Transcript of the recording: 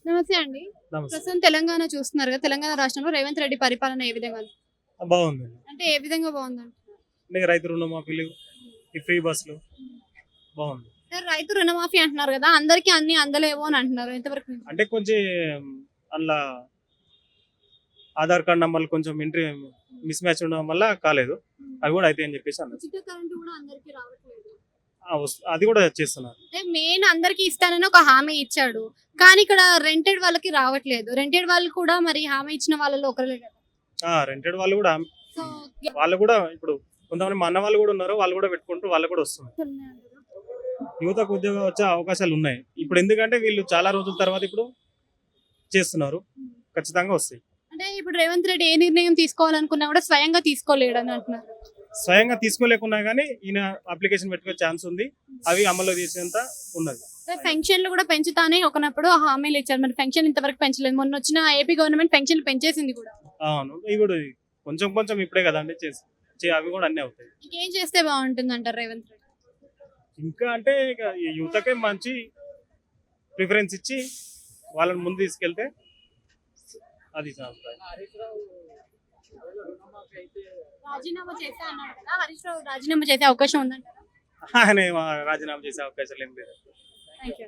నమస్తే అండి. నమస్తే. ప్రస్తుతం తెలంగాణ చూస్తున్నారు కదా! తెలంగాణ రాష్ట్రంలో రేవంత్ రెడ్డి పరిపాలన ఏ విధంగా ఉంది? బాగుందండి. అంటే ఏ విధంగా బావుందంటున్నారు? అంటే రైతు రుణమాఫీలు, ఈ ఫ్రీ బస్సులు బాగుంది. అంటే రైతు రుణమాఫీ అంటున్నారు కదా! అందరికి అన్ని అందలేవు అని అంటున్నారు. ఎంతవరకు నిజం? అంటే కొంచెం అందులో ఆధార్ కార్డ్ నంబర్లు కొంచెం మిస్ మ్యాచ్ ఉండడం వల్ల కాలేదు. అవి కూడా అయితే అని చెప్పేసి అన్నారు. ఉచిత కరెంట్ కూడా అందరికి రావట్లేదు. అది కూడా చేస్తున్నారు. అంటే మెయిన్ అందరికి ఇస్తానని ఒక హామీ ఇచ్చాడు. కానీ ఇక్కడ రెంటెడ్ వాళ్ళకి రావట్లేదు. రెంటెడ్ వాళ్ళు కూడా మరి హామీ ఇచ్చిన వాళ్ళలో ఒకరే కదా! రెంటెడ్ వాళ్ళు కూడా సో వాళ్ళు కూడా ఇప్పుడు కొంతమంది మా అన్న వాళ్ళు కూడా ఉన్నారు. వాళ్ళు కూడా పెట్టుకుంటూ వాళ్ళు కూడా వస్తున్నారు. యువతకు ఉద్యోగం వచ్చే అవకాశాలు ఉన్నాయి. ఇప్పుడు ఎందుకంటే వీళ్ళు చాలా రోజుల తర్వాత ఇప్పుడు చేస్తున్నారు. ఖచ్చితంగా వస్తాయి. అంటే ఇప్పుడు రేవంత్ రెడ్డి ఏ నిర్ణయం తీసుకోవాలనుకున్నా కూడా స్వయంగా తీసుకోలేడని అంటున్నారు. స్వయంగా తీసుకోలేకున్నా కానీ ఈయన అప్లికేషన్ పెట్టుకునే ఛాన్స్ ఉంది. అవి అమలు చేసేంత ఉన్నది. పెన్షన్లు కూడా పెంచుతానే ఒకనప్పుడు హామీలు ఇచ్చారు. మరి పెన్షన్ ఇంతవరకు పెంచలేదు. మొన్న వచ్చిన ఏపీ గవర్నమెంట్ పెన్షన్లు పెంచేసింది కూడా. అవును, ఇప్పుడు కొంచెం కొంచెం ఇప్పుడే కదండి అవి కూడా అన్నీ అవుతాయి. ఇంకేం చేస్తే బాగుంటుంది అంటారు రేవంత్ రెడ్డి? ఇంకా అంటే ఇక ఈ యువతకే మంచి ప్రిఫరెన్స్ ఇచ్చి వాళ్ళని ముందు తీసుకెళ్తే అది నా అభిప్రాయం. రాజీనామా చేస్తే అన్నారు కదా, హరీష్ రావు రాజీనామా చేసే అవకాశం ఉందంటారా? ఆయన రాజీనామా చేసే అవకాశాలు ఏం లేదు. Thank you.